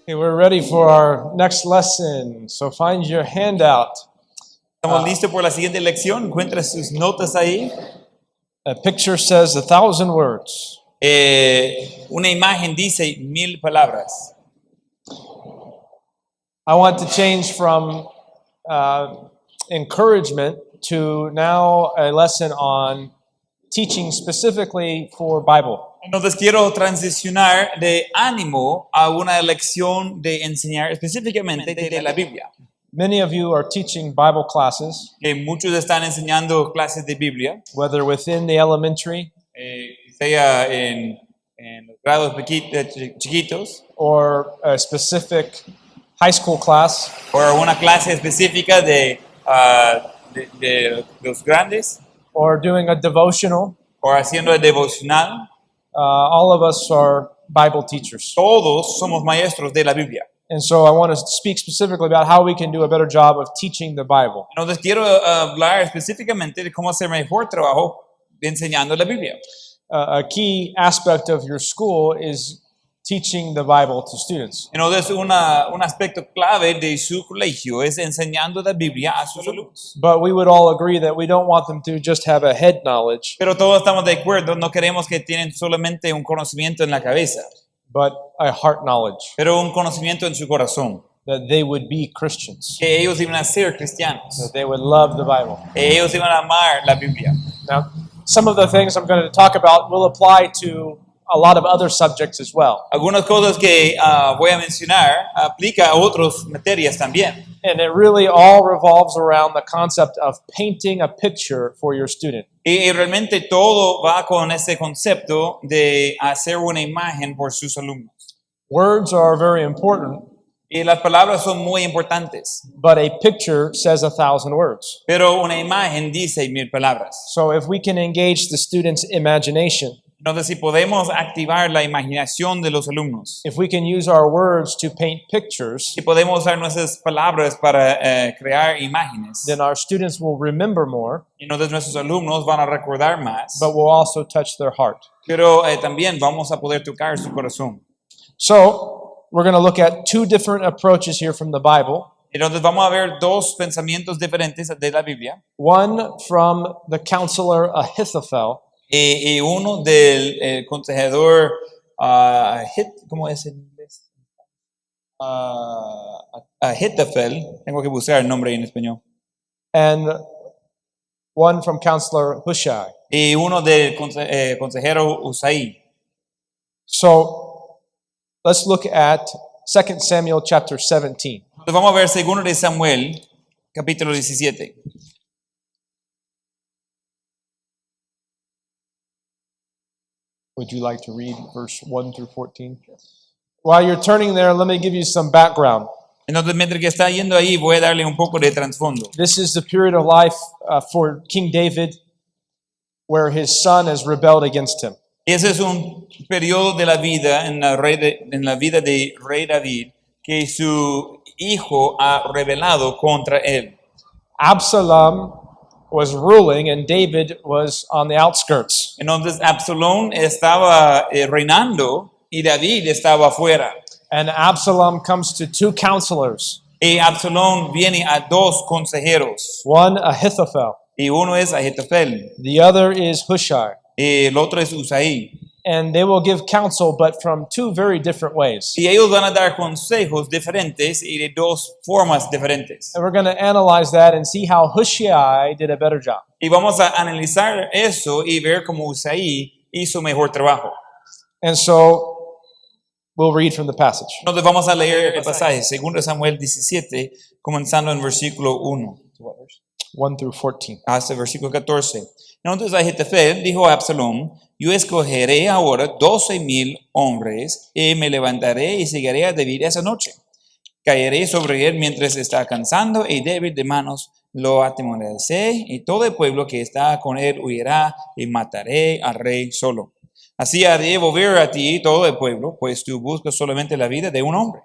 Okay, we're ready for our next lesson, so find your handout. Estamos listos por la siguiente lección. Encuentra sus notas ahí. A picture says 1,000 words. Una imagen dice 1000 palabras. I want to change from encouragement to now a lesson on teaching specifically for Bible. Entonces quiero transicionar de ánimo a una lección de enseñar específicamente de la Biblia. Many of you are teaching Bible classes, Muchos están enseñando clases de Biblia, whether within the elementary sea en los grados chiquitos or a specific high school class, o una clase específica de los grandes or doing a devotional. o haciendo el devocional. All of us are Bible teachers. Todos somos maestros de la Biblia. And so I want to speak specifically about how we can do a better job of teaching the Bible. Entonces quiero hablar específicamente de cómo hacer mejor trabajo enseñando la Biblia. A key aspect of your school is teaching the Bible to students. Entonces un aspecto clave de su colegio es enseñando la Biblia a sus alumnos. But we would all agree that we don't want them to just have a head knowledge, Pero todos estamos de acuerdo, no queremos que tienen solamente un conocimiento en la cabeza, but a heart knowledge, pero un conocimiento en su corazón. that they would be Christians, Que ellos iban a ser cristianos, that they would love the Bible. que ellos iban a amar la Biblia. Now, some of the things I'm going to talk about will apply to a lot of other subjects as well. Algunas cosas que voy a mencionar aplica a otras materias también. And it really all revolves around the concept of painting a picture for your student. Y realmente todo va con ese concepto de hacer una imagen por sus alumnos. Words are very important, Y las palabras son muy importantes, but a picture says 1,000 words. pero una imagen dice 1000 palabras. So if we can engage the student's imagination, Entonces, si podemos activar la imaginación de los alumnos, if we can use our words to paint pictures, si podemos usar nuestras palabras para crear imágenes, then our students will remember more, entonces nuestros alumnos van a recordar más, but will also touch their heart. pero también vamos a poder tocar su corazón. So we're going to look at two different approaches here from the Bible. Entonces vamos a ver dos pensamientos diferentes de la Biblia. One from the counselor Ahithophel, Y uno del consejador, ¿cómo es en inglés? Ahithophel, tengo que buscar el nombre en español. and one from counselor Hushai. Y uno del consejero Usaí. So let's look at 2 Samuel chapter 17. Entonces vamos a ver 2 de Samuel, capítulo 17. Would you like to read verse 1 through 14? While you're turning there, let me give you some background. Entonces, mientras que está yendo ahí, voy a darle un poco de trasfondo. This is the period of life for King David where his son has rebelled against him. Ese es un periodo de la vida en la vida de rey David que su hijo ha rebelado contra él. Absalom was ruling and David was on the outskirts. Entonces Absalón estaba reinando y David estaba afuera. And Absalom comes to two counselors, Y Absalón viene a dos consejeros. one Ahithophel, Y uno es Ahitofel the other is Hushai. y el otro es Usaí. And they will give counsel, but from two very different ways. Y ellos van a dar consejos diferentes y de dos formas diferentes. And we're going to analyze that and see how Hushai did a better job. Y vamos a analizar eso y ver cómo Usaí hizo mejor trabajo. And so we'll read from the passage. Entonces vamos a leer el pasaje, 2 Samuel 17, comenzando en versículo 1 1 through 14. hasta el versículo 14. Entonces Ahitofel dijo a Absalón: yo escogeré ahora 12,000 hombres y me levantaré y seguiré a David esa noche. Caeré sobre él mientras está cansando y débil de manos. Lo atemorizaré y todo el pueblo que está con él huirá y mataré al rey solo. Así haré volver a ti todo el pueblo, pues tú buscas solamente la vida de un hombre.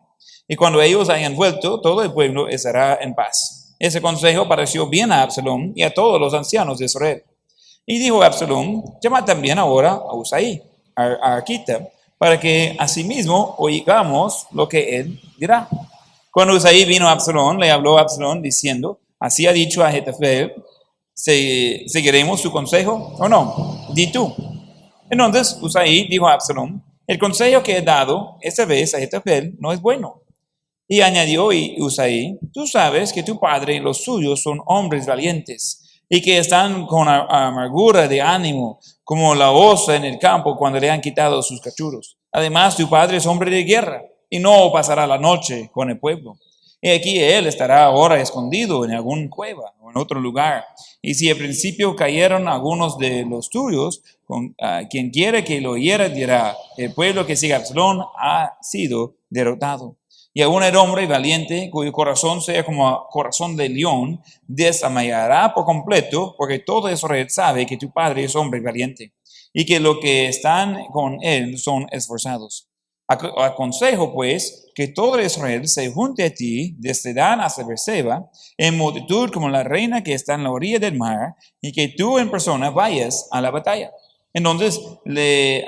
Y cuando ellos hayan vuelto, todo el pueblo estará en paz. Ese consejo pareció bien a Absalón y a todos los ancianos de Israel. Y dijo Absalón: llama también ahora a Usaí, a Arquita, para que asimismo oigamos lo que él dirá. Cuando Usaí vino a Absalón, le habló a Absalón diciendo, así ha dicho a Ahitofel, ¿seguiremos su consejo o no? Di tú. Entonces Usaí dijo a Absalón, el consejo que he dado esta vez a Ahitofel no es bueno. Y añadió Usaí, tú sabes que tu padre y los suyos son hombres valientes y que están con amargura de ánimo, como la osa en el campo cuando le han quitado sus cachorros. Además, tu padre es hombre de guerra y no pasará la noche con el pueblo. Y aquí él estará ahora escondido en alguna cueva o en otro lugar. Y si al principio cayeron algunos de los tuyos, quien quiera que lo oyera dirá, el pueblo que sigue a Absalón ha sido derrotado. Y aún el hombre valiente, cuyo corazón sea como corazón de león, desmayará por completo, porque todo Israel sabe que tu padre es hombre valiente, y que los que están con él son esforzados. Aconsejo, pues, que todo Israel se junte a ti, desde Dan hasta Beerseba, en multitud como la reina que está en la orilla del mar, y que tú en persona vayas a la batalla. Entonces le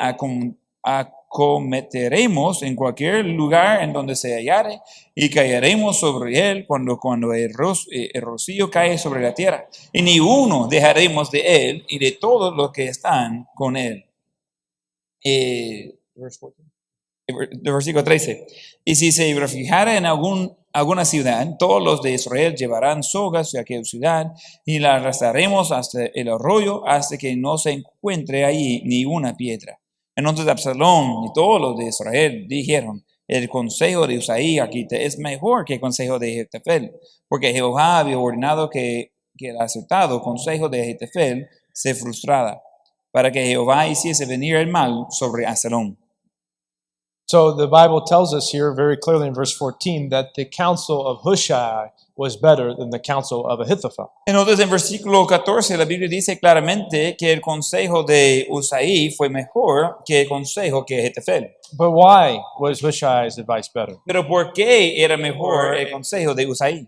acometeremos en cualquier lugar en donde se hallare y caeremos sobre él cuando el rocío cae sobre la tierra. Y ni uno dejaremos de él y de todos los que están con él. Versículo 13. Y si se refugiara en alguna ciudad, todos los de Israel llevarán sogas a aquella ciudad y la arrastraremos hasta el arroyo hasta que no se encuentre allí ni una piedra. Entonces Absalón y todos los de Israel dijeron, el consejo de Usaí aquí es mejor que el consejo de Ahitofel, porque Jehová había ordenado que el acertado consejo de Ahitofel se frustrara, para que Jehová hiciese venir el mal sobre Absalón. So the Bible tells us here very clearly in verse 14 that the counsel of Hushai was better than the counsel of Ahithophel. Entonces en versículo 14 la Biblia dice claramente que el consejo de Usaí fue mejor que el consejo que Ahitofel. But why was Hushai's advice better? Pero ¿por qué era mejor el consejo de Usaí?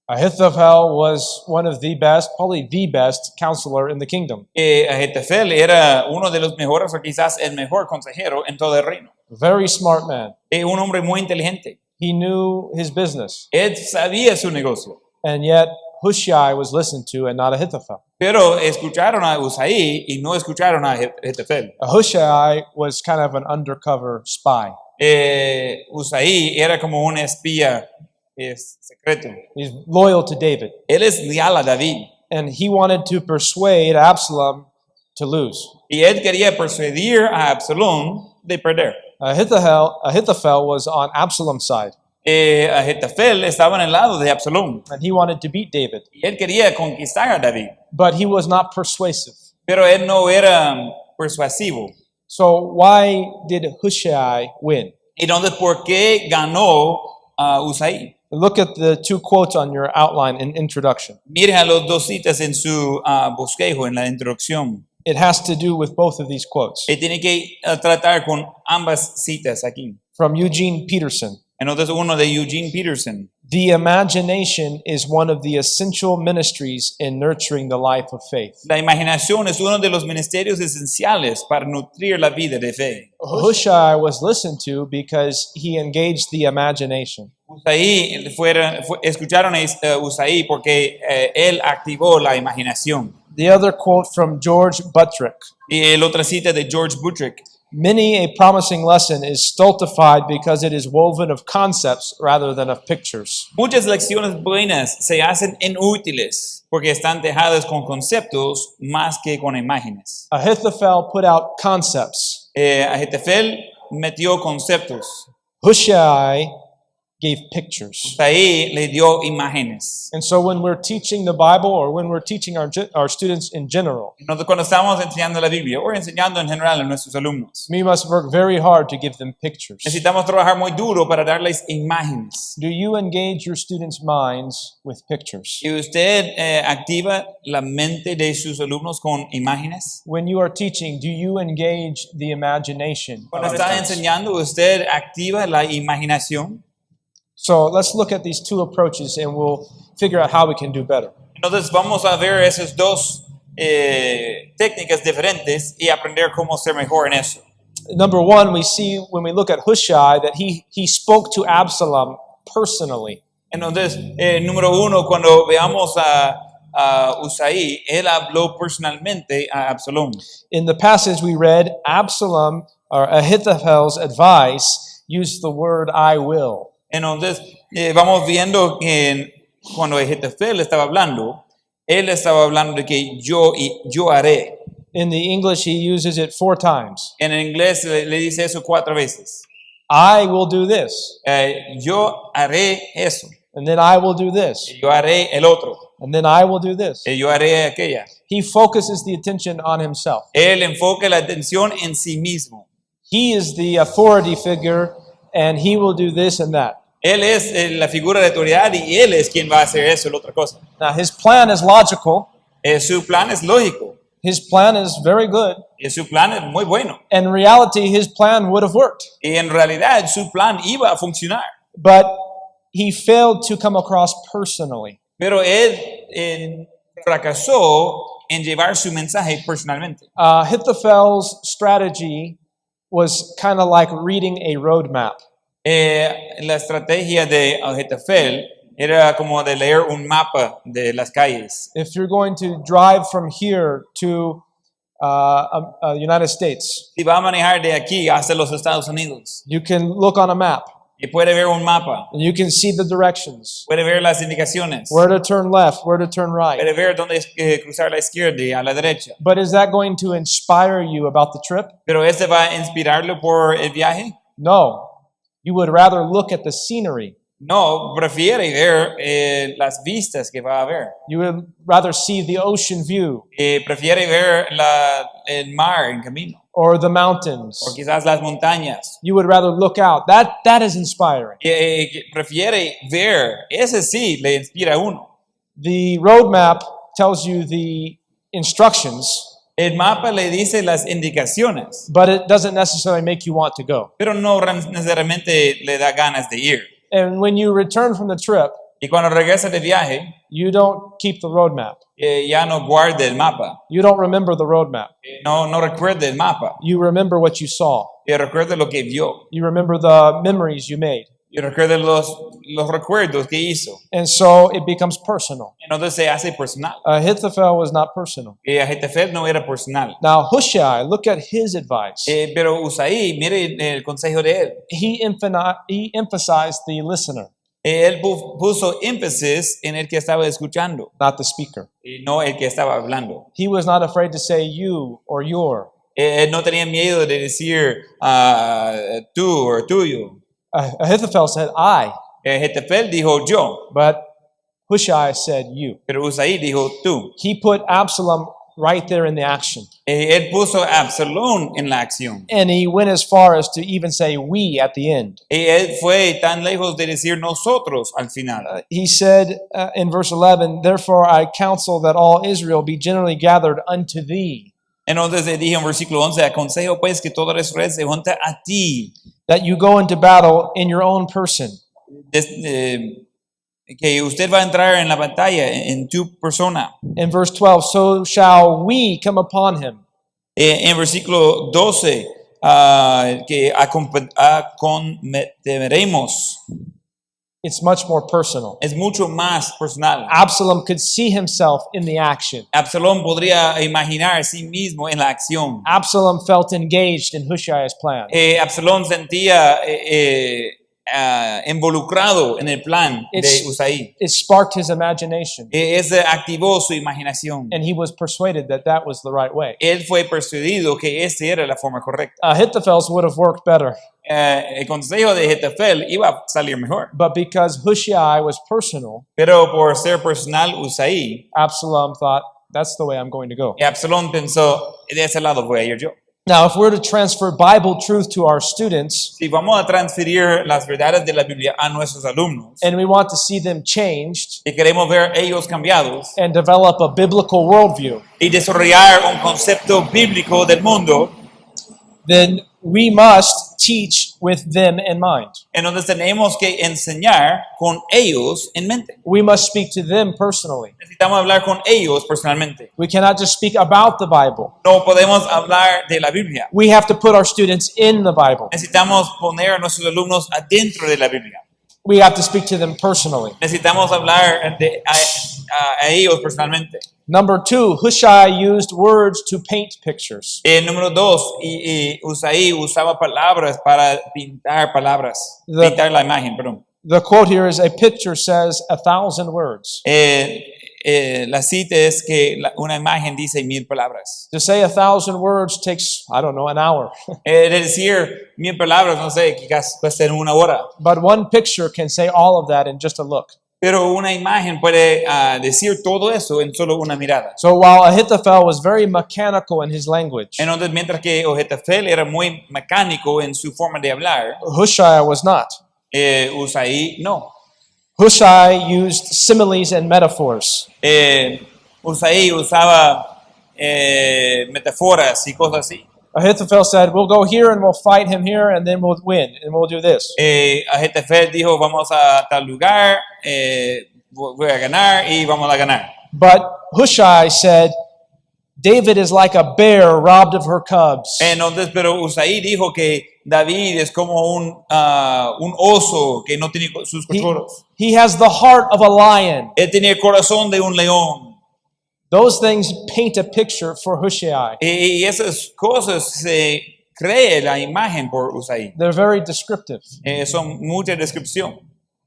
Ahithophel was one of the best, probably the best counselor in the kingdom. Ahitofel era uno de los mejores o quizás el mejor consejero en todo el reino. Very smart man. Un hombre muy inteligente. He knew his business. Él sabía su negocio. And yet Hushai was listened to and not Ahithophel. Pero escucharon a Usaí y no escucharon a Ahitofel. Hushai was kind of an undercover spy. Usaí era como un espía secreto. He's loyal to David. Él es leal a David. And he wanted to persuade Absalom to lose. Y él quería persuadir a Absalón de perder. Ahithophel was on Absalom's side. Ahitofel estaba en el lado de Absalón. And he wanted to beat David. Y él quería conquistar a David. But he was not persuasive. Pero él no era persuasivo. So why did Hushai win? Entonces, ¿por qué ganó Usaí? Look at the two quotes on your outline in introduction. Miren a los dos citas en su bosquejo, en la introducción. It has to do with both of these quotes. Tiene que tratar con ambas citas aquí. From Eugene Peterson. Entonces, uno de Eugene Peterson. The imagination is one of the essential ministries in nurturing the life of faith. La imaginación es uno de los ministerios esenciales para nutrir la vida de fe. Hushai was listened to because he engaged the imagination. Usaí escucharon a Usaí porque él activó la imaginación. The other quote from George Buttrick. Y la otra cita de George Buttrick. Many a promising lesson is stultified because it is woven of concepts rather than of pictures. Muchas lecciones buenas se hacen inútiles porque están tejadas con conceptos más que con imágenes. Ahithophel put out concepts. Ahitofel metió conceptos. Hushai gave pictures. Ahí le dio imágenes. And so when we're teaching the Bible or when we're teaching our students in general, Entonces, cuando estamos enseñando la Biblia o enseñando en general a nuestros alumnos, we must work very hard to give them pictures. necesitamos trabajar muy duro para darles imágenes. Do you engage your students' minds with pictures? ¿Y usted activa la mente de sus alumnos con imágenes? When you are teaching, do you engage the imagination? Cuando está enseñando, ¿usted activa la imaginación? So let's look at these two approaches and we'll figure out how we can do better. Entonces vamos a ver esas dos técnicas diferentes y aprender cómo ser mejor en eso. Number one, we see when we look at Hushai that he spoke to Absalom personally. Entonces, número uno, cuando veamos a Usaí, él habló personalmente a Absalón. In the passage we read, Absalom, or Ahithophel's advice, used the word I will. Entonces, vamos viendo que cuando Ahitofel estaba hablando, él estaba hablando de que yo haré. In the English, he uses it 4 times. En inglés le dice eso 4 veces. I will do this, Yo haré eso. and then I will do this, Yo haré el otro. and then I will do this. Yo haré aquella. He focuses the attention on himself. Él enfoca la atención en sí mismo. He is the authority figure, and he will do this and that. Él es la figura de autoridad y él es quien va a hacer eso, la otra cosa. Now, his plan is logical. Su plan es lógico. His plan is very good. Y su plan es muy bueno. In reality, his plan would have worked. Y en realidad su plan iba a funcionar. But he failed to come across personally. Pero él fracasó en llevar su mensaje personalmente. Ahithophel's strategy was kind of like reading a roadmap. La estrategia de Ahitofel era como de leer un mapa de las calles. If you're going to drive from here to United States, Si va a manejar de aquí hasta los Estados Unidos, you can look on a map y puede ver un mapa, and you can see the directions, puede ver las indicaciones, where to turn left, where to turn right. puede ver dónde cruzar a la izquierda y a la derecha. But is that going to inspire you about the trip? Pero ¿este va a inspirarlo por el viaje? No. You would rather look at the scenery. No, prefiere ver las vistas que va a ver. You would rather see the ocean view Prefiere ver el mar en camino, or the mountains. o quizás las montañas. You would rather look out. That is inspiring. Prefiere ver, ese sí le inspira a uno. The roadmap tells you the instructions, El mapa le dice las indicaciones, but it doesn't necessarily make you want to go. pero no necesariamente le da ganas de ir. And when you return from the trip, Y cuando regresa de viaje, you don't keep the roadmap. ya no guarda el mapa, You don't remember the roadmap. no recuerda el mapa, You remember what you saw. recuerda lo que vio, You remember the memories you made. recuerda los recuerdos que hizo. And so it becomes personal. Entonces se hace personal. Ahithophel was not personal. Ahitofel no era personal. Now, Hushai, look at his advice. Pero Usaí, mire el consejo de él. He emphasized the listener, Él puso énfasis en el que estaba escuchando, not the speaker. y no el que estaba hablando. He was not afraid to say you or your. Él no tenía miedo de decir tú o tuyo. Ahithophel said I, Ahitofel dijo yo, but Hushai said you. pero Usaí dijo tú. He put Absalom right there in the action. Él puso a Absalón en la acción. And he went as far as to even say we at the end. Él fue tan lejos de decir nosotros al final. He said in verse 11, therefore I counsel that all Israel be generally gathered unto thee, Entonces le dije en versículo 11, aconsejo pues que toda Israel se junte a ti, that you go into battle in your own person. Que usted va a entrar en la batalla en tu persona. In verse 12, so shall we come upon him. En versículo 12, que acometeremos. It's much more personal. Es mucho más personal. Absalom could see himself in the action. Absalón podría imaginar a sí mismo en la acción. Absalom felt engaged in Hushai's plan. Absalón sentía involucrado en el plan de Usaí. It sparked his imagination, Ese activó su imaginación. and he was persuaded that that was the right way. Él fue persuadido que esta era la forma correcta. Ahithophel's would have worked better, El consejo de Ahitofel iba a salir mejor. but because Hushai was personal, Pero por ser personal Usaí, Absalom thought, that's the way I'm going to go. Absalón pensó, de ese lado voy a ir yo. Now, if we're to transfer Bible truth to our students, Si vamos a transferir las verdades de la Biblia a nuestros alumnos and we want to see them changed y queremos ver ellos cambiados and develop a biblical worldview, y desarrollar un concepto bíblico del mundo, then we must teach with them in mind. Entonces tenemos que enseñar con ellos en mente. We must speak to them personally. Necesitamos hablar con ellos personalmente. We cannot just speak about the Bible. No podemos hablar de la Biblia. We have to put our students in the Bible. Necesitamos poner a nuestros alumnos adentro de la Biblia. We have to speak to them personally. Necesitamos hablar a ellos personalmente. Number 2, Hushai used words to paint pictures. Número 2, Usaí usaba palabras para pintar la imagen, perdón. The quote here is, a picture says 1,000 words. La cita es que una imagen dice 1000 palabras. To say 1,000 words takes, I don't know, an hour. Decir 1000 palabras, no sé, quizás cuesta en una hora. But one picture can say all of that in just a look. Pero una imagen puede decir todo eso en solo una mirada. So while Ahithophel was very mechanical in his language, Entonces, mientras que Ahitofel era muy mecánico en su forma de hablar, Hushai was not. Usaí no. Hushai used similes and metaphors. Usaí usaba metáforas y cosas así. Ahithophel said, we'll go here and we'll fight him here and then we'll win and we'll do this. Ahitofel dijo, vamos a tal lugar, voy a ganar y vamos a ganar. But Hushai said, David is like a bear robbed of her cubs. Entonces, pero Usaí dijo que David es como un oso que no tiene sus cachorros. He has the heart of a lion. Él tenía el corazón de un león. Those things paint a picture for Hushai. Y esas cosas se cree la imagen por Usaí. They're very descriptive. Son mucha descripción.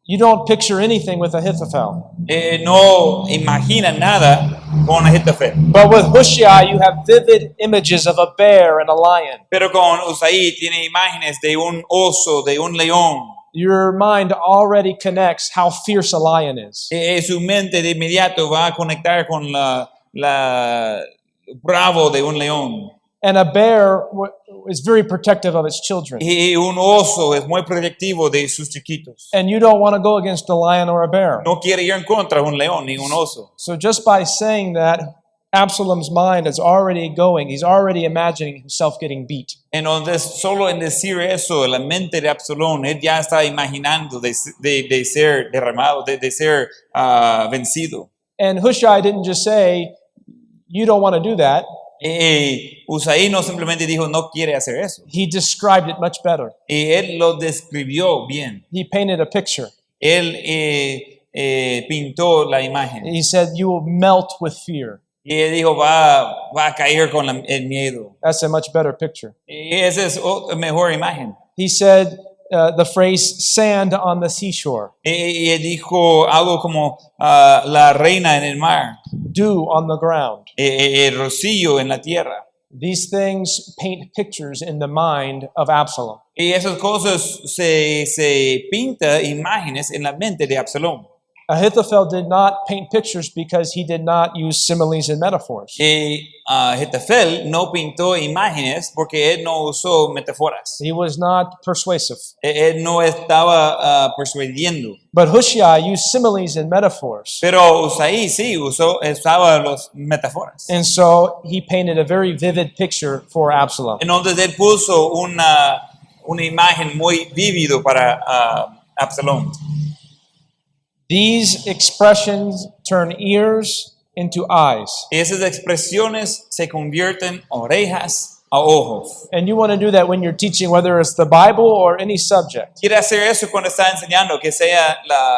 You don't picture anything with Ahithophel. No imagina nada con Ahitofel. But with Hushai, you have vivid images of a bear and a lion. Pero con Usaí tiene imágenes de un oso, de un león. Your mind already connects how fierce a lion is. Su mente de inmediato va a conectar con la bravo de un león. And a bear is very protective of its children. Y un oso es muy protectivo de sus chiquitos. And you don't want to go against a lion or a bear. No quiere ir en contra de un león ni un oso. So just by saying that, Absalom's mind is already going. He's already imagining himself getting beat. Entonces, solo en decir eso, la mente de Absalón, él ya está imaginando de ser derramado, de ser vencido. And Hushai didn't just say, you don't want to do that. Usaí no simplemente dijo, no quiere hacer eso. He described it much better. Y él lo describió bien. He painted a picture. Él pintó la imagen. He said, you will melt with fear. Y él dijo, va a caer con el miedo. That's a much better picture. Y esa es otra mejor imagen. He said the phrase sand on the seashore, Y él dijo algo como la reina en el mar, dew on the ground. el rocío en la tierra. These things paint pictures in the mind of Absalom. Y esas cosas se pinta imágenes en la mente de Absalón. Ahithophel did not paint pictures because he did not use similes and metaphors. Ahitofel no pintó imágenes porque él no usó metáforas. He was not persuasive. Él no estaba persuadiendo. But Hushai used similes and metaphors. Pero Usaí sí usaba las metáforas. And so he painted a very vivid picture for Absalom. Entonces él puso una imagen muy vívido para Absalón. These expressions turn ears into eyes. Esas expresiones se convierten orejas a ojos. And you want to do that when you're teaching, whether it's the Bible or any subject. Quiere hacer eso cuando está enseñando, que sea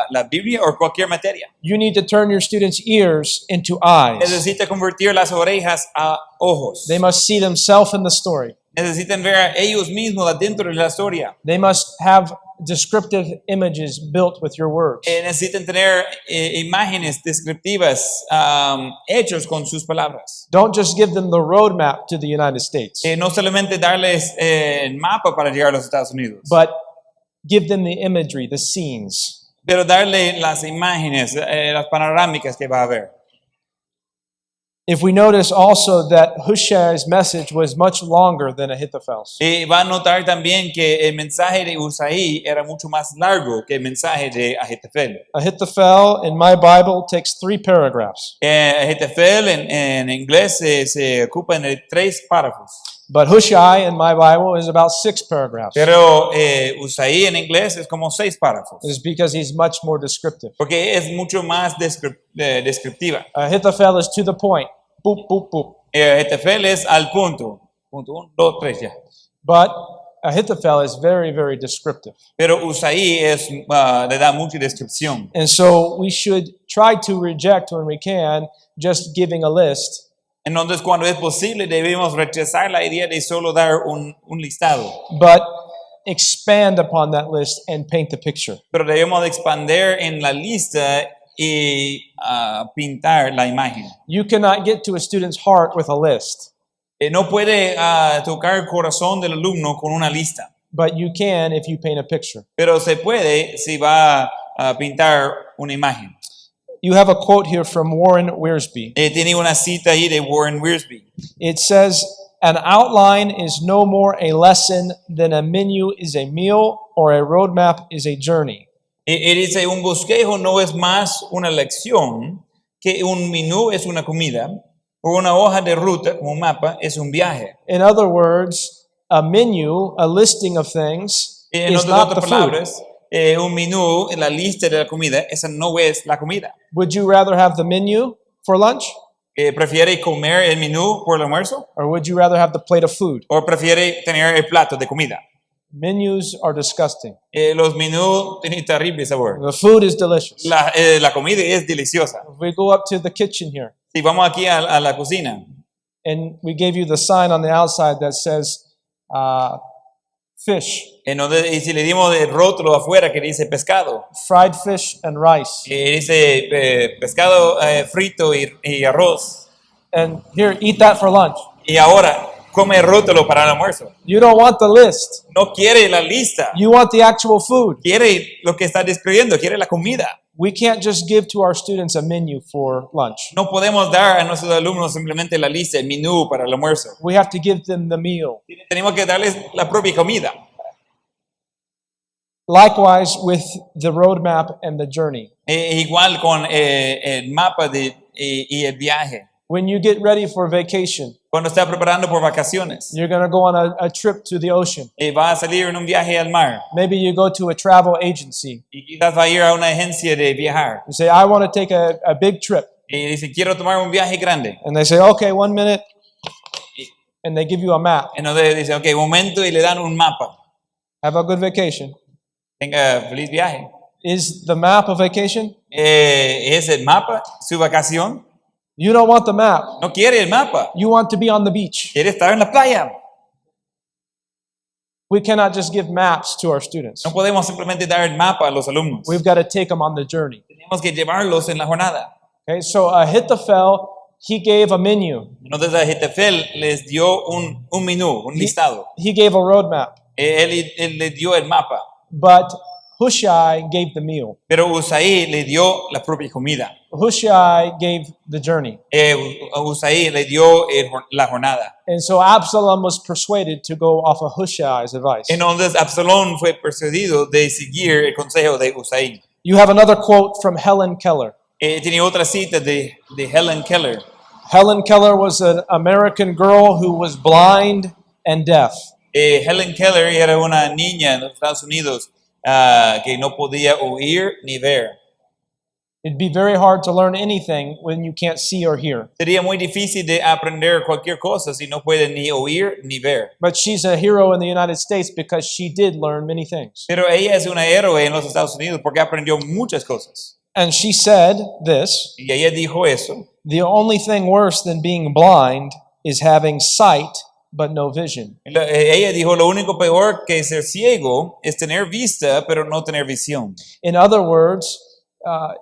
la Biblia o cualquier materia. You need to turn your students' ears into eyes. Necesita convertir las orejas a ojos. They must see themselves in the story. Necesitan ver a ellos mismos adentro de la historia. They must have descriptive images built with your words. Necesitan tener imágenes descriptivas hechos con sus palabras. Don't just give them the roadmap to the United States, No solamente darles el mapa para llegar a los Estados Unidos, but give them the imagery, the scenes. pero darle las imágenes, las panorámicas que va a haber. If we notice also that Hushai's message was much longer than Ahithophel's. Va a notar también que el mensaje de Usaí era mucho más largo que el mensaje de Ahitofel. Ahithophel in my Bible takes 3 paragraphs. Ahitofel en inglés se ocupa en 3 párrafos. But Hushai in my Bible is about 6 paragraphs. Pero Usaí en inglés es como 6 párrafos. It's because he's much more descriptive. Porque es mucho más descriptiva. Ahithophel is to the point. Boop, boop, boop. Ahitofel es al punto. Punto 1, 2, 3 ya. But Ahithophel is very, very descriptive. Pero Usaí le da mucha descripción. And so we should try to reject when we can just giving a list. Entonces, cuando es posible, debemos rechazar la idea de solo dar un listado. But expand upon that list and paint the picture. Pero debemos expander en la lista y pintar la imagen. You cannot get to a student's heart with a list, No puede tocar el corazón del alumno con una lista, but you can if you paint a picture. pero se puede si va a pintar una imagen. You have a quote here from Warren Wiersbe. Tiene una cita ahí de Warren Wiersbe. It says, "An outline is no more a lesson than a menu is a meal or a roadmap is a journey." Dice, un bosquejo no es más una lección que un menú es una comida o una hoja de ruta como un mapa es un viaje. In other words, a menu, a listing of things, En is not the otras food. palabras, un menú en la lista de la comida, esa no es la comida. Would you rather have the menu for lunch, ¿Prefiere comer el menú por el almuerzo or would you rather have the plate of food? o prefiere tener el plato de comida? Menus are disgusting. Los menús tienen terrible sabor. The food is delicious. La comida es deliciosa. If we go up to the kitchen here, Si vamos aquí a la cocina and we gave you the sign on the outside that says fish, y si le dimos el rótulo afuera que dice pescado, fried fish and rice, dice pescado frito y arroz, and here, eat that for lunch. y ahora come el rótulo para el almuerzo. You don't want the list. No quiere la lista, You want the actual food. quiere lo que está describiendo, quiere la comida. We can't just give to our students a menu for lunch. No podemos dar a nuestros alumnos simplemente la lista, el menú para el almuerzo. We have to give them the meal. Tenemos que darles la propia comida. Likewise with the roadmap and the journey. Igual con el mapa y el viaje. When you get ready for vacation, Cuando está preparando por vacaciones you're going to go on a trip to the ocean. y va a salir en un viaje al mar Maybe you go to a travel agency. y quizás va a ir a una agencia de viajar You say, I want to take a big trip. y dice, quiero tomar un viaje grande. And they say, okay, 1 minute. And they give you a map. Entonces dice, ok, un momento, y le dan un mapa. Have a good vacation. Tenga feliz viaje. Is the map a vacation? ¿Es el mapa su vacación? You don't want the map. No quiere el mapa, You want to be on the beach. quiere estar en la playa. We cannot just give maps to our students. No podemos simplemente dar el mapa a los alumnos. We've got to take them on the journey. Tenemos que llevarlos en la jornada. Okay, so Ahithophel, he gave a menu. Entonces Ahitofel les dio un menú, un listado. He gave a roadmap. Él le dio el mapa, But Hushai gave the meal. pero Usaí le dio la propia comida. Hushai gave the journey. Usaí le dio la jornada. And so Absalom was persuaded to go off of Hushai's advice. Entonces Absalón fue persuadido de seguir el consejo de Usaí. You have another quote from Helen Keller. Tiene otra cita de Helen Keller. Helen Keller was an American girl who was blind and deaf. Helen Keller era una niña en los Estados Unidos que no podía oír ni ver. It'd be very hard to learn anything when you can't see or hear. Sería muy difícil de aprender cualquier cosa si no puede ni oír ni ver. But she's a hero in the United States because she did learn many things. Pero ella es una héroe en los Estados Unidos porque aprendió muchas cosas. And she said this, Y ella dijo eso. the only thing worse than being blind is having sight but no vision. Ella dijo, lo único peor que ser ciego es tener vista, pero no tener visión. In other words,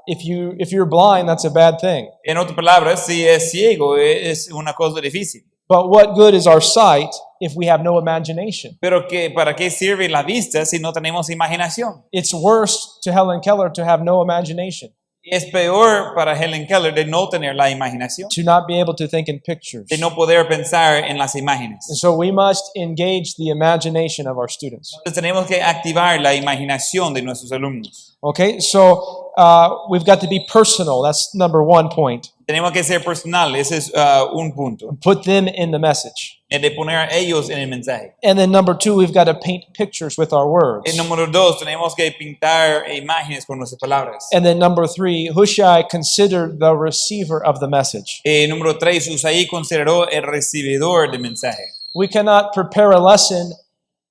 if you're blind, that's a bad thing. En otras palabras, si es ciego, es una cosa difícil. But what good is our sight if we have no imagination? Pero ¿para qué sirve la vista si no tenemos imaginación? It's worse to Helen Keller to have no imagination, Es peor para Helen Keller de no tener la imaginación, to not be able to think in pictures. de no poder pensar en las imágenes. And so we must engage the imagination of our students. Entonces tenemos que activar la imaginación de nuestros alumnos. Okay, so we've got to be personal. That's number one point. Tenemos que ser personal, ese es un punto. Put them in the message. El de poner a ellos en el mensaje. And then number two, we've got to paint pictures with our words. El número 2, tenemos que pintar imágenes con nuestras palabras. And then number three, Hushai considered the receiver of the message. Número 3, Usaí consideró el recibidor del mensaje. We cannot prepare a lesson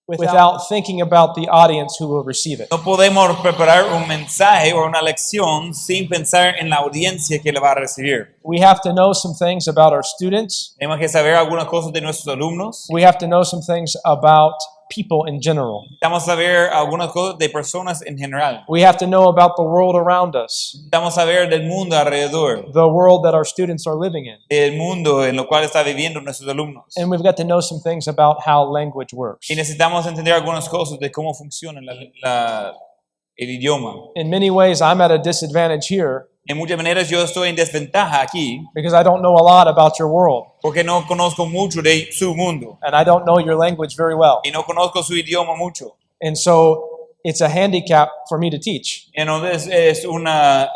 without thinking about the audience who will receive it. No podemos preparar un mensaje o una lección sin pensar en la audiencia que la va a recibir. We have to know some things about our students. Tenemos que saber algunas cosas de nuestros alumnos. We have to know some things about people in general. Necesitamos saber algunas cosas de personas en general. We have to know about the world around us, Necesitamos saber del mundo alrededor, the world that our students are living in. del mundo en lo cual está viviendo nuestros alumnos. And we've got to know some things about how language works. Y necesitamos entender algunas cosas de cómo funciona el idioma. In many ways, I'm at a disadvantage here En muchas maneras yo estoy en desventaja aquí because I don't know a lot about your world, porque no conozco mucho de su mundo and I don't know your language very well. y no conozco su idioma mucho. And so it's a handicap for me to teach. Entonces es una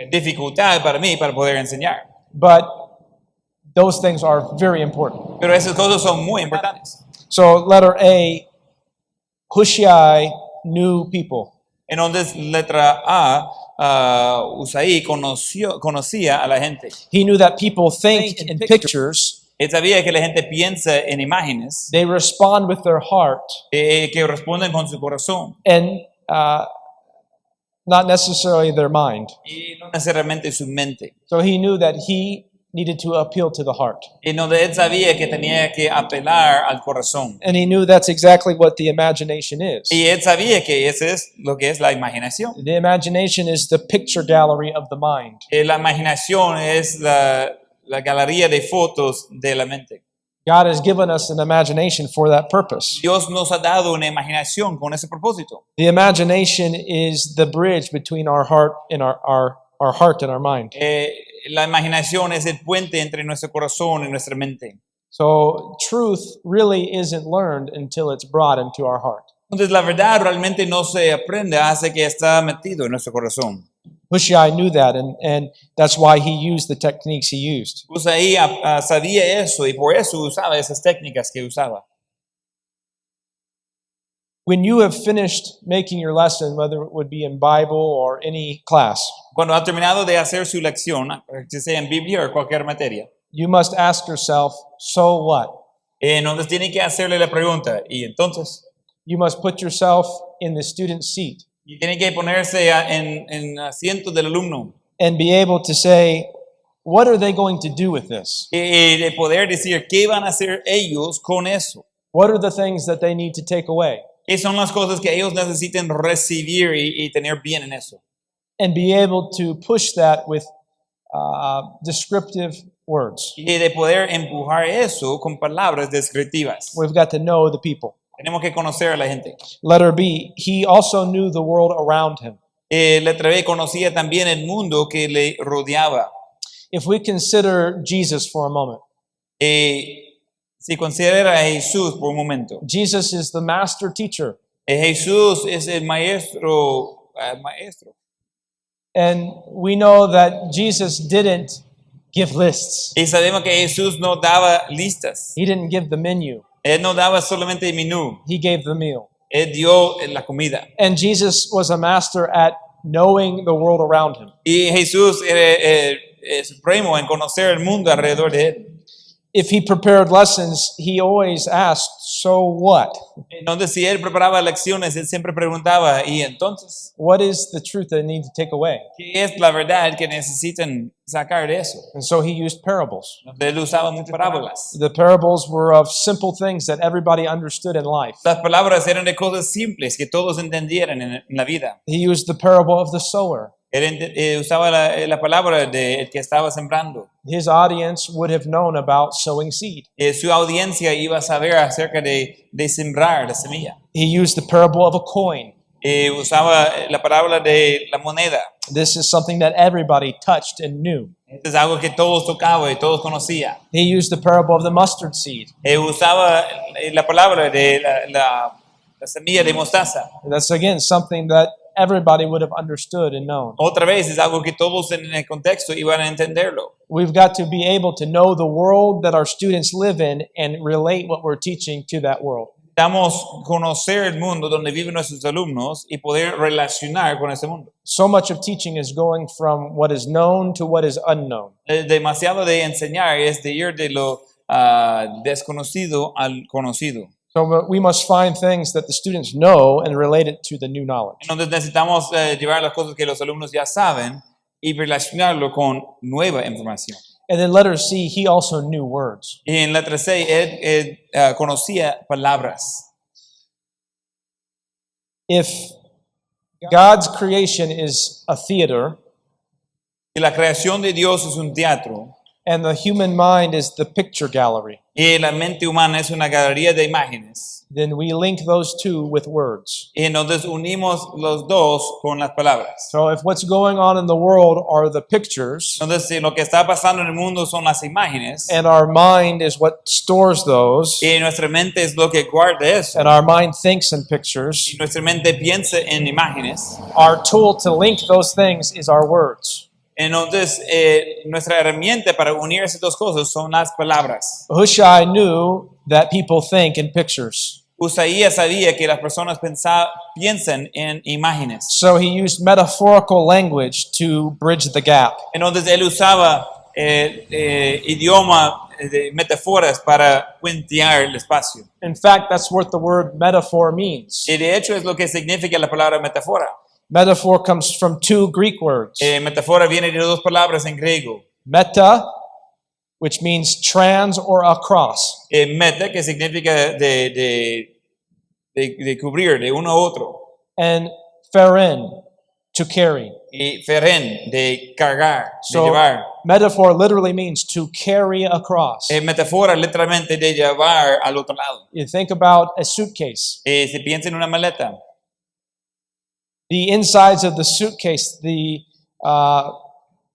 dificultad para mí para poder enseñar. But those things are very important. Pero esas cosas son muy importantes. So letter A, Hushai knew people. Entonces letra A, Usaí conocía a la gente. He knew that people think in pictures. Él sabía que la gente piensa en imágenes They respond with their heart que responden con su corazón and not necessarily their mind. y no necesariamente su mente. So he knew that he needed to appeal to the heart. Y donde él sabía que tenía que apelar al corazón. And he knew that's exactly what the imagination is. Y él sabía que eso es lo que es la imaginación. The imagination is the picture gallery of the mind. La imaginación es la galería de fotos de la mente. God has given us an imagination for that purpose. Dios nos ha dado una imaginación con ese propósito. The imagination is the bridge between our heart and our heart and our mind. La imaginación es el puente entre nuestro corazón y nuestra mente. So truth really isn't learned until it's brought into our heart. Entonces la verdad realmente no se aprende hasta que está metido en nuestro corazón. Hushai knew that, and that's why he used the techniques he used. Usaí sabía eso y por eso usaba esas técnicas que usaba. When you have finished making your lesson, whether it would be in Bible or any class, Cuando ha terminado de hacer su lección, que sea en Biblia o cualquier materia, you must ask yourself, so what? entonces tiene que hacerle la pregunta, y entonces, You must put yourself in the student's seat y tiene que ponerse en asiento del alumno and be able to say, what are they going to do with this? y de poder decir qué van a hacer ellos con eso. What are the things that they need to take away? ¿Qué son las cosas que ellos necesiten recibir y tener bien en eso? And be able to push that with descriptive words. Y de poder empujar eso con palabras descriptivas. We've got to know the people. Tenemos que conocer a la gente. Letter B, he also knew the world around him. Letra B, conocía también el mundo que le rodeaba. If we consider Jesus for a moment, Si considera a Jesús por un momento, Jesus is the master teacher. Jesús es el maestro. And we know that Jesus didn't give lists. Y sabemos que Jesús no daba listas. He didn't give the menu. Él no daba solamente el menú. He gave the meal. Él dio la comida. And Jesus was a master at knowing the world around him. Y Jesús era supremo en conocer el mundo alrededor de él. If he prepared lessons, he always asked, so what? Entonces, si él preparaba lecciones, él siempre preguntaba, ¿y entonces? What is the truth that I need to take away? ¿Qué es la verdad que necesitan sacar de eso? And so he used parables. Él usaba muchas parábolas. The parables were of simple things that everybody understood in life. Las palabras eran de cosas simples que todos entendieran en la vida. He used the parable of the sower. Él usaba la palabra de el que estaba sembrando. His audience would have known about sowing seed. Su audiencia iba a saber acerca de sembrar la semilla. He used the parable of a coin. Usaba la parábola de la moneda. This is something that everybody touched and knew. Es algo que todos tocaban y todos conocían. He used the parable of the mustard seed. Usaba la palabra de la semilla de mostaza. And that's again something that everybody would have understood and known. Otra vez es algo que todos en el contexto iban a entenderlo. We've got to be able to know the world that our students live in and relate what we're teaching to that world. Necesitamos conocer el mundo donde viven nuestros alumnos y poder relacionar con ese mundo. So much of teaching is going from what is known to what is unknown. Demasiado de enseñar es de ir de lo desconocido al conocido. So we must find things that the students know and relate it to the new knowledge. Entonces necesitamos llevar las cosas que los alumnos ya saben y relacionarlo con nueva información. And then letter C, he also knew words. Y en letra C, él conocía palabras. If God's creation is a theater Y la creación de Dios es un teatro and the human mind is the picture gallery, y la mente humana es una galería de imágenes, then we link those two with words. y entonces unimos los dos con las palabras. So if what's going on in the world are the pictures Entonces, si lo que está pasando en el mundo son las imágenes, and our mind is what stores those, y nuestra mente es lo que guarda eso, and our mind thinks in y pictures, nuestra mente piensa en imágenes, our tool to link those things is our words. entonces nuestra herramienta para unir esas dos cosas son las palabras. Hushai knew that people think in pictures. Usaías sabía que las personas piensan en imágenes. So he used metaphorical language to bridge the gap. Entonces él usaba idioma de metáforas para puentear el espacio. In fact, that's what the word metaphor means. Y de hecho es lo que significa la palabra metáfora. Metaphor comes from two Greek words. Metáfora viene de dos palabras en griego. Meta, which means trans or across. Meta, que significa de cubrir de uno a otro. And pheren, to carry. Y feren, de cargar, de So llevar. metaphor literally means to carry across. Metáfora literalmente de llevar al otro lado. You think about a suitcase. Se piensa en una maleta. The insides of the suitcase, the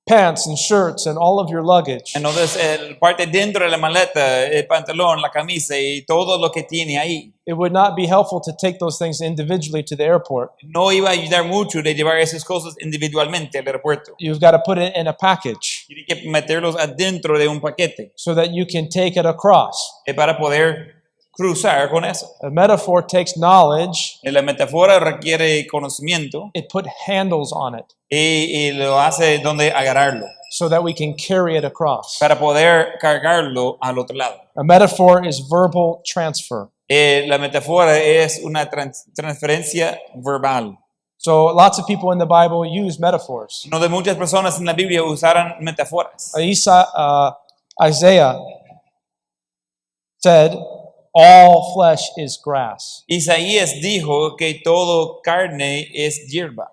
pants and shirts and all of your luggage. Entonces, parte dentro de la maleta, el pantalón, la camisa y todo lo que tiene ahí. It would not be helpful to take those things individually to the airport. No iba a ayudar mucho de llevar esas cosas individualmente al aeropuerto. You've got to put it in a package Tiene que meterlos adentro de un paquete so that you can take it across. Para poder cruzar con eso. A metaphor takes knowledge, La metáfora requiere conocimiento it put handles on it y lo hace donde agarrarlo so that we can carry it across. para poder cargarlo al otro lado. A metaphor is verbal transfer. La metáfora es una transferencia verbal. So lots of people in the Bible use metaphors. No de muchas personas en la Biblia usaron metáforas. Isaiah said, all flesh is grass. Isaías dijo que todo carne es hierba.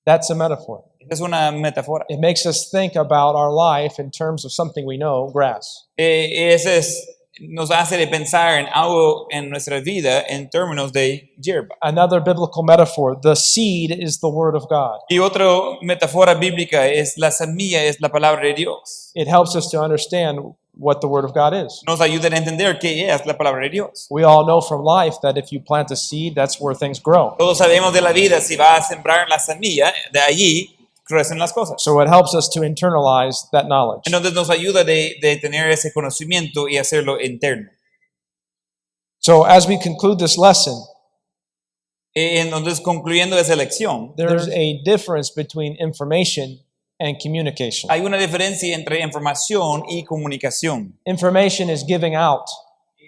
That's a metaphor. Es una metáfora. It makes us think about our life in terms of something we know, grass. Nos hace de pensar en algo en nuestra vida en términos de hierba. Another biblical metaphor, the seed is the word of God. Y otra metáfora bíblica es la semilla, es la palabra de Dios. It helps us to understand what the word of God is. Nos ayuda a entender qué es la palabra de Dios. We all know from life that if you plant a seed, that's where things grow. Todos sabemos de la vida, si va a sembrar la semilla, de allí crecen las cosas. So it helps us to internalize that knowledge. Entonces nos ayuda de tener ese conocimiento y hacerlo interno. So as we conclude this lesson, Entonces concluyendo esa lección, there's a difference between information and communication. hay una diferencia entre información y comunicación. Information is giving out.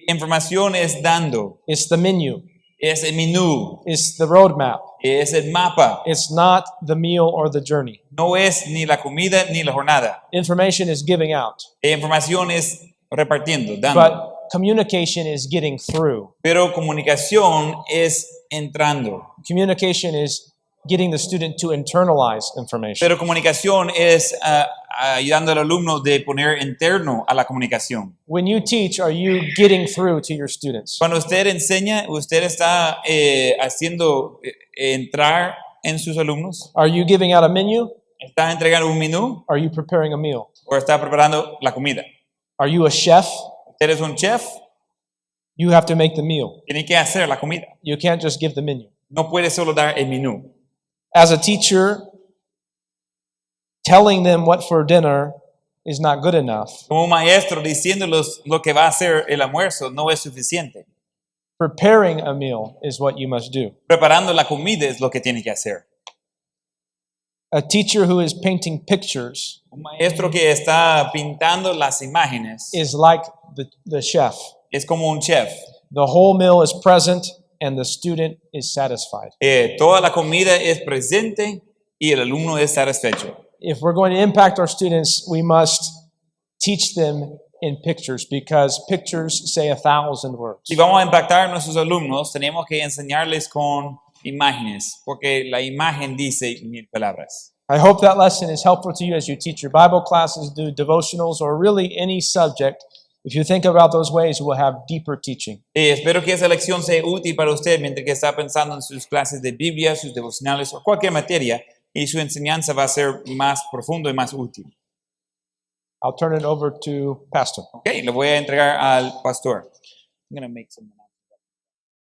Información es dando, It's the menu. es el menú, It's the roadmap. es el mapa. It's not the meal or the journey. No es ni la comida ni la jornada. Information is giving out. Información es repartiendo, dando. But communication is getting through. Pero comunicación es entrando. Communication is getting the student to internalize information. Pero comunicación es ayudando al alumno de poner interno a la comunicación. When you teach, are you getting through to your students? Cuando usted enseña, usted está haciendo entrar en sus alumnos. Are you giving out a menu? ¿Está entregando un menú Are you preparing a meal? o está preparando la comida? Are you a chef? ¿Usted es un chef You have to make the meal. Tiene que hacer la comida. You can't just give the menu. No puede solo dar el menú. As a teacher, telling them what for dinner is not good enough. Como un maestro diciéndoles lo que va a ser el almuerzo no es suficiente. Preparing a meal is what you must do. Preparando la comida es lo que tiene que hacer. A teacher who is painting pictures Un maestro que está pintando las imágenes is like the chef. es como un chef. The whole meal is present and the student is satisfied. Toda la comida es presente y el alumno es satisfecho. If we're going to impact our students, we must teach them in pictures because pictures say 1,000 words. Si vamos a impactar a nuestros alumnos, tenemos que enseñarles con imágenes, porque la imagen dice 1000 palabras. I hope that lesson is helpful to you as you teach your Bible classes, do devotionals, or really any subject. If you think about those ways, we'll have deeper teaching. Espero que esa lección sea útil para usted mientras que está pensando en sus clases de Biblia, sus devocionales o cualquier materia, y su enseñanza va a ser más profundo y más útil. I'll turn it over to Pastor. Ok, lo voy a entregar al pastor. I'm gonna make some